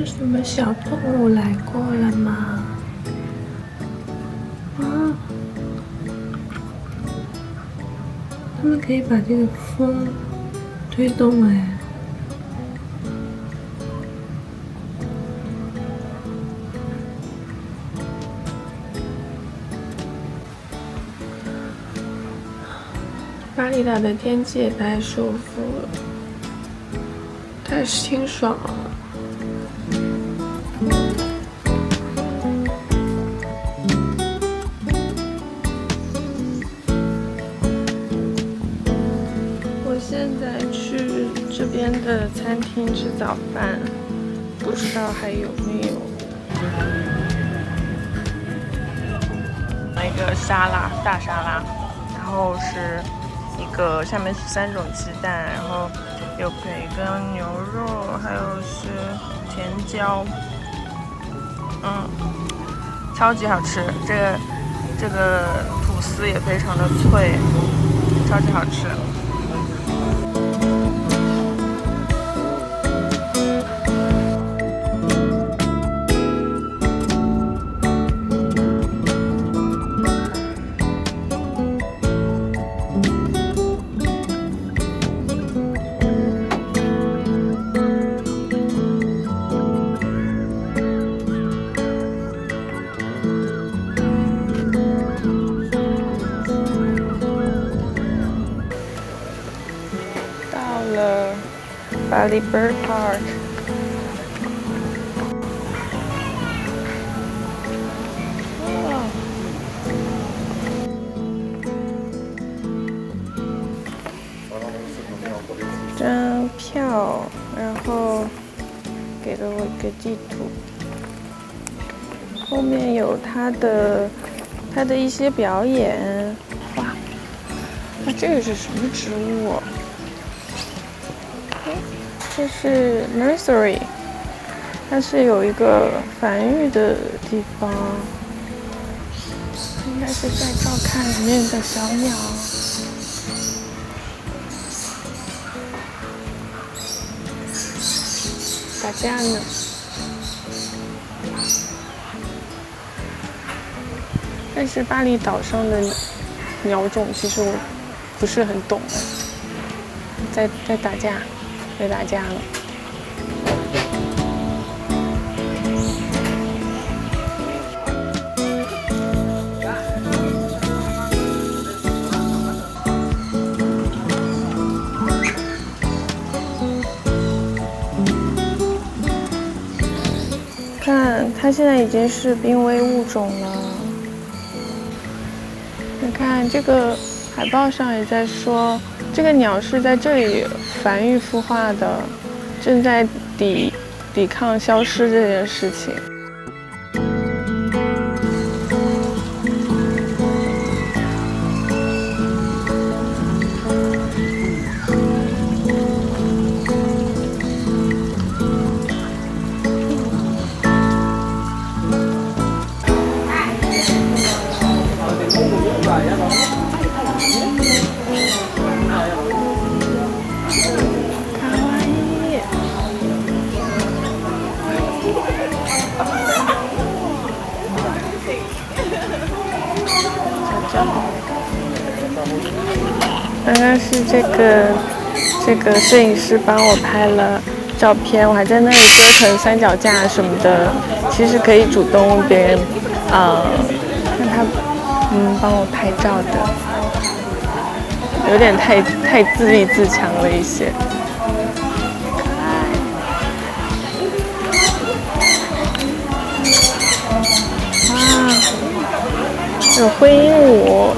什么小动物来过了吗？啊，他们可以把这个风推动哎。巴厘岛的天气也太舒服了，太清爽了。我现在去这边的餐厅吃早饭，不知道还有没有。一个沙拉，大沙拉，然后是一个下面是3种鸡蛋，然后有培根、牛肉，还有是甜椒，超级好吃。这个吐司也非常的脆，超级好吃。Bali Bird Park， 张票，然后给了我一个地图，后面有他的一些表演。哇，那这个是什么植物啊？这是 nursery， 它是有一个繁育的地方，应该是在照看里面的小鸟。打架呢。但是巴厘岛上的鸟种其实我不是很懂，在打架。在打架了。看，它现在已经是濒危物种了。你看这个海报上也在说，这个鸟是在这里繁育孵化的，正在抵抗消失这件事情。刚刚是这个摄影师帮我拍了照片，我还在那里折腾三脚架什么的。其实可以主动问别人，让他帮我拍照的，有点太自立自强了一些。哇，有灰鹦鹉。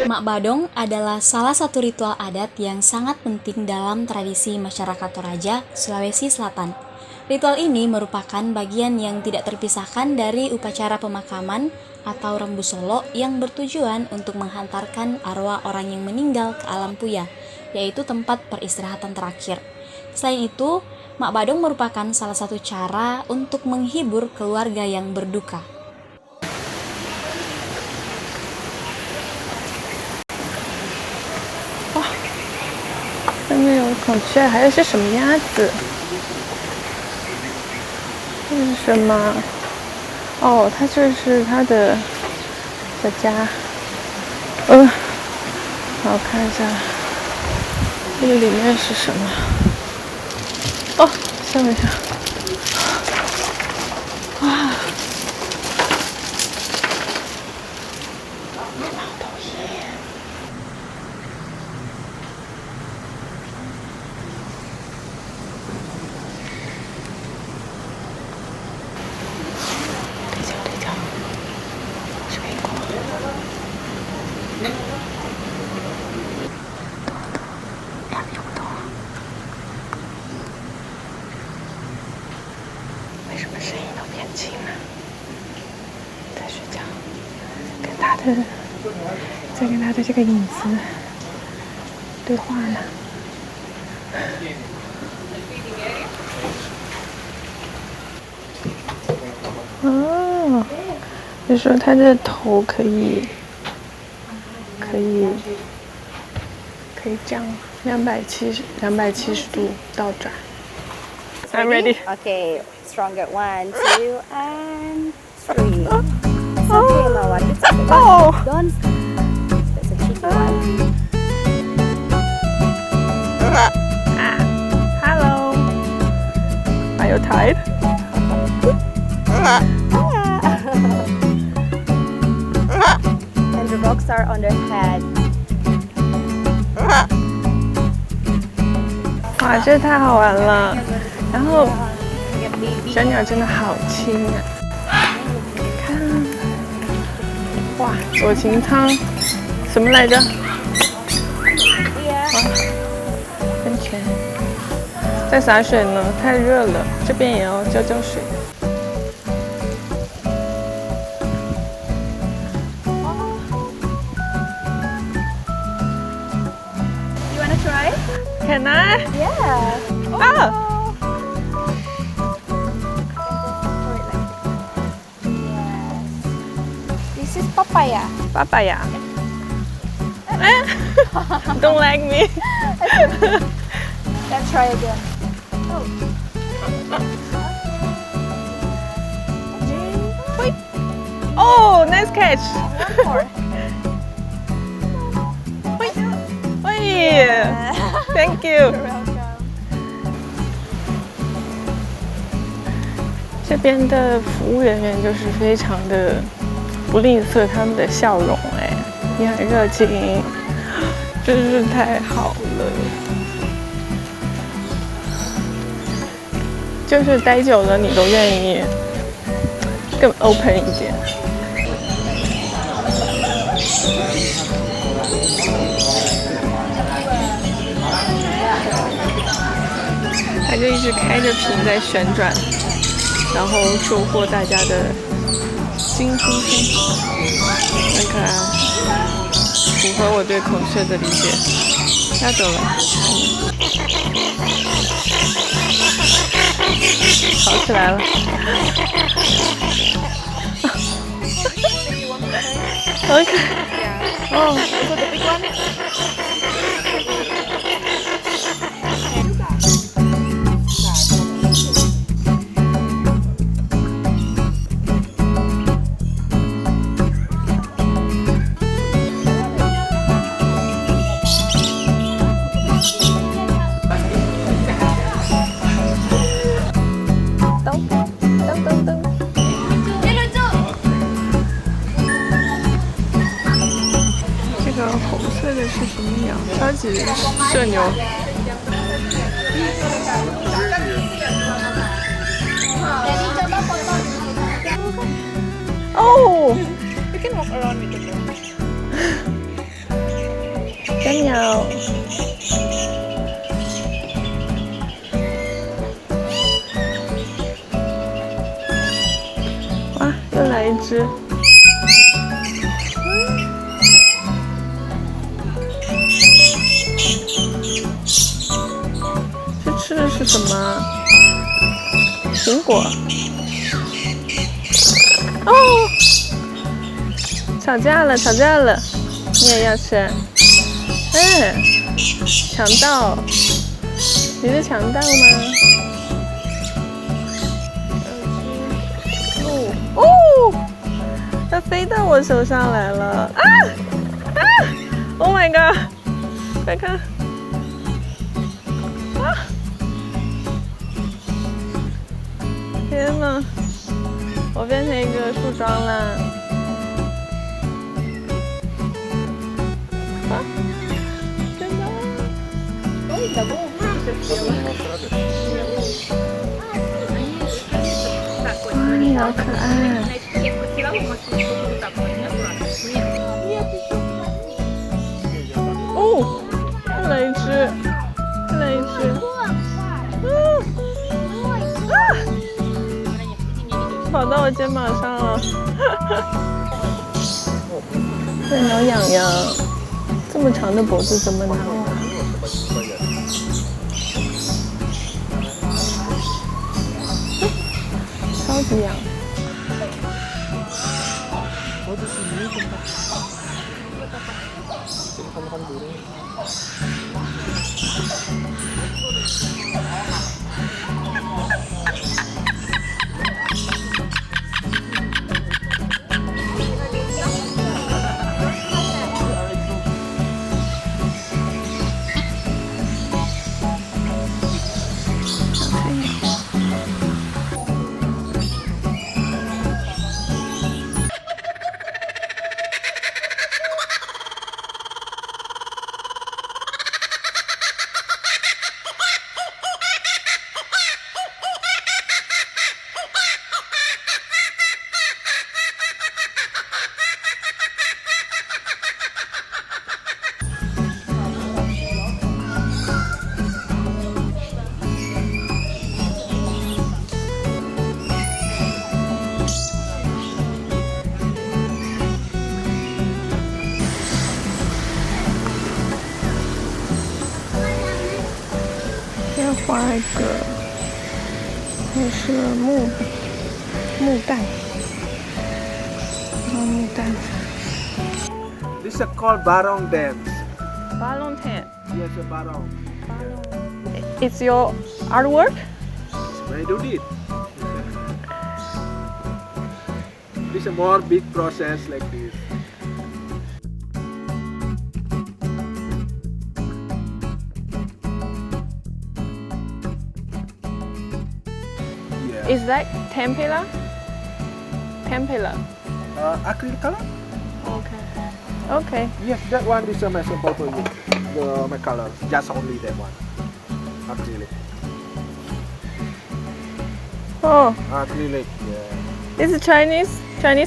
Mak Badong adalah salah satu ritual adat yang sangat penting dalam tradisi masyarakat Toraja, Sulawesi Selatan. Ritual ini merupakan bagian yang tidak terpisahkan dari upacara pemakaman atau rembu solo yang bertujuan untuk menghantarkan arwah orang yang meninggal ke alam puya, yaitu tempat peristirahatan terakhir. Selain itu, Mak Badong merupakan salah satu cara untuk menghibur keluarga yang berduka. 上面有孔雀，还有是什么鸭子？这是什么？哦，它这是它的小家。好，看一下，这个里面是什么？哦，吓我一跳！哇！ 为什么声音都变轻了？在睡觉，在跟他的这个影子对话呢。哦，就说他的头可以这样270度倒转。I'm ready. Okay, stronger. 1, 2, and 3. It's okay, Mawar. It's okay. Oh. Don't. That's a cheeky one. Hello. Are you tired? And the rocks are on their head. 哇，这太好玩了！然后小鸟真的好轻啊！看，哇，左擎汤什么来着？哇，温泉。在洒水呢，太热了，这边也要浇水。 Can I? Yeah. Oh. Yes. This is papaya. Papaya. Don't like me. Let's try again. Oh, nice catch. One more. Thank you. You're welcome. 这边的服务人员就是非常的不吝啬他们的笑容，也很热情，真是太好了。就是待久了，你都愿意更 open 一点。 它就一直开着屏在旋转，然后收获大家的惊呼声，很可爱，符合我对孔雀的理解。要走了，跑起来了。OK， 哦。 这个红色的是什么鸟？超级社牛。哦， can walk around with the dog. 小鸟。哇，又来一只。这吃的是什么？苹果。哦，吵架了，吵架了！你也要吃？强盗！你是强盗吗？哦，它飞到我手上来了！啊！Oh my god！ 快看！啊！天哪！我变成一个树桩了！啊！真的！哇，你好可爱！哦，又来一只，又来一只！跑到我肩膀上了，在挠痒痒，这么长的脖子怎么挠啊？超级痒。画一个，那是木蛋，木蛋。This is called barong dance. Balloon tent. Yes, a barong. It's your artwork? I do it. This is a more big process like this. Yeah. Is that tempera? Tempera. Acrylic color? Okay. Okay. Yes, that one is a sample for you. My color, just only that one. Acrylic. Oh, Acrylic, yeah. it's a Chinese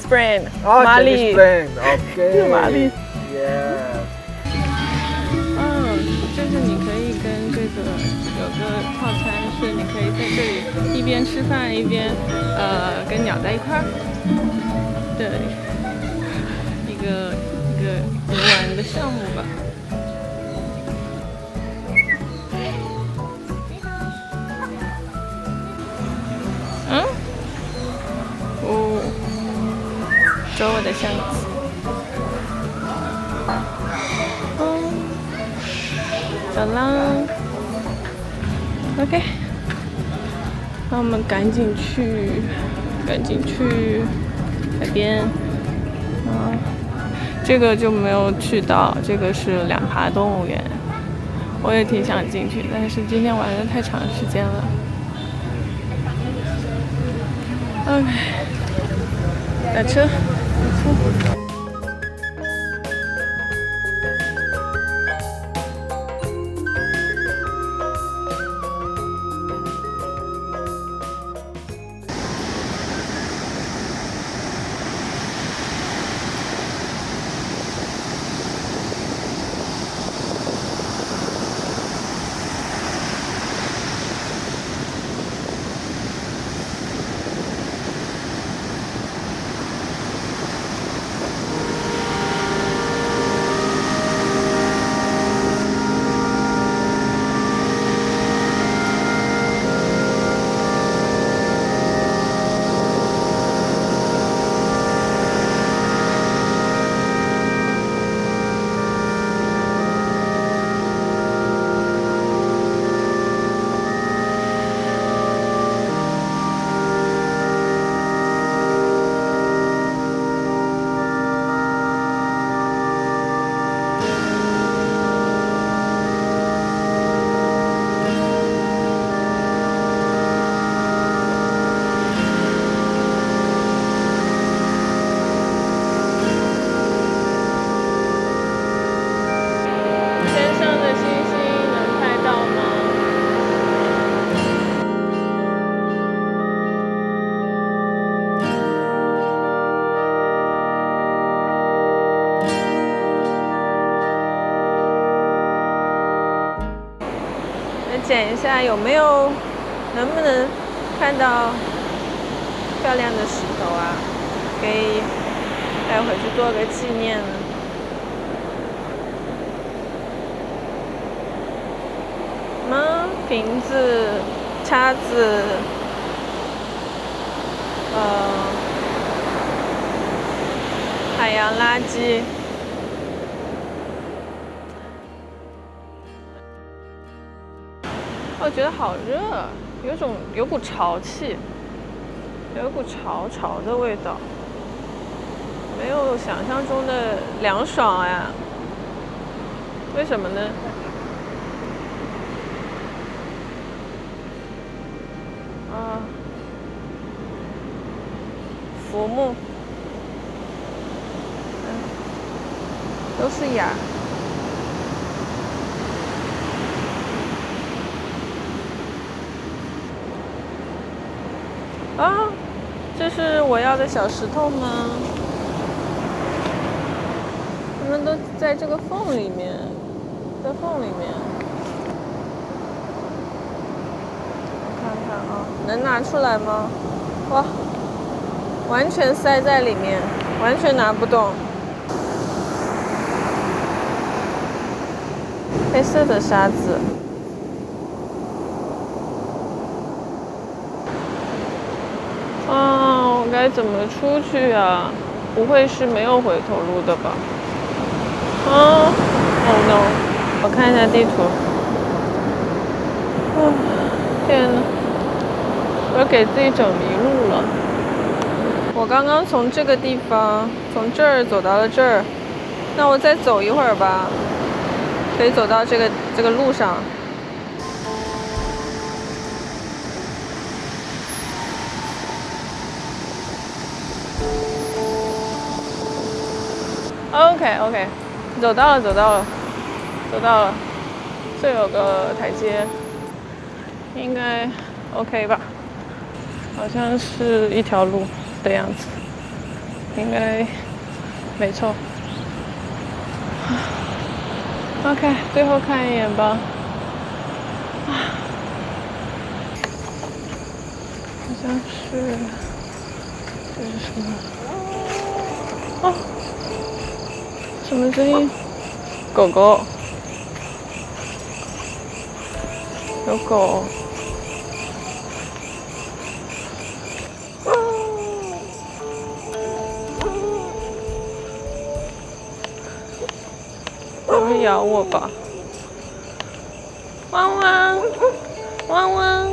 brand. Oh, Mali. Chinese brand. Okay. Mali. Yeah. 就是你可以跟这个有个套餐，是你可以在这里一边吃饭一边跟鸟在一块儿的一个游玩的项目吧。哦，走我的巷子。走啦 ，OK， 那我们赶紧去海边。这个就没有去到，这个是两爬动物园，我也挺想进去，但是今天玩的太长时间了。OK， 打车。捡一下，有没有能不能看到漂亮的石头啊，可以带回去做个纪念呢。什么瓶子、叉子，海洋垃圾。我觉得好热，有股潮气，有股潮的味道，没有想象中的凉爽呀。为什么呢？浮木，都是芽。啊，这是我要的小石头吗？它们都在这个缝里面，在缝里面。我看看啊，能拿出来吗？哇，完全塞在里面，完全拿不动。黑色的沙子。啊，我该怎么出去啊？不会是没有回头路的吧？啊 ，Oh no！ 我看一下地图。天哪！我要给自己整迷路了。我刚刚从这个地方，从这儿走到了这儿，那我再走一会儿吧，可以走到这个路上。OK， 走到了，这有个台阶，应该 OK 吧？好像是一条路的样子，应该没错。OK， 最后看一眼吧。好像是，这是什么？哦。什么声音？狗狗，有狗。不会咬我吧？汪汪，汪汪，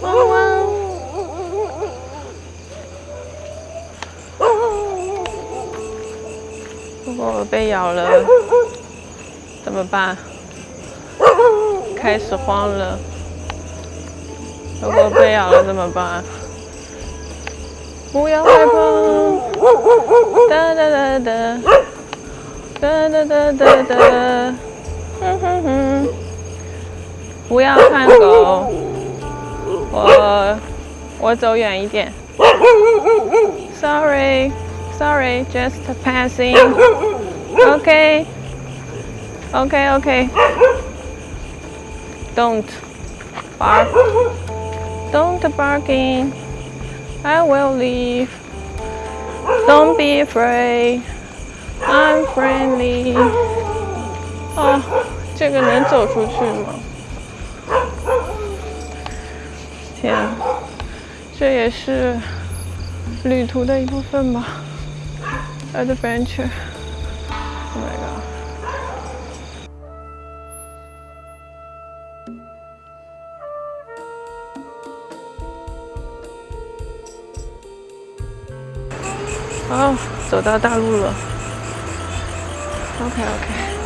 汪汪。如果我被咬了怎么办？开始慌了。如果被咬了怎么办？不要害怕！哒哒哒哒，哒哒哒哒哒，哼哼哼！不要看狗，我走远一点。Sorry, just passing. Okay. Don't bark. Don't barking. I will leave. Don't be afraid. I'm friendly. 哦，这个能走出去吗？天，这也是旅途的一部分吧。Adventure. Oh my god. 好，走到大陆了。OK。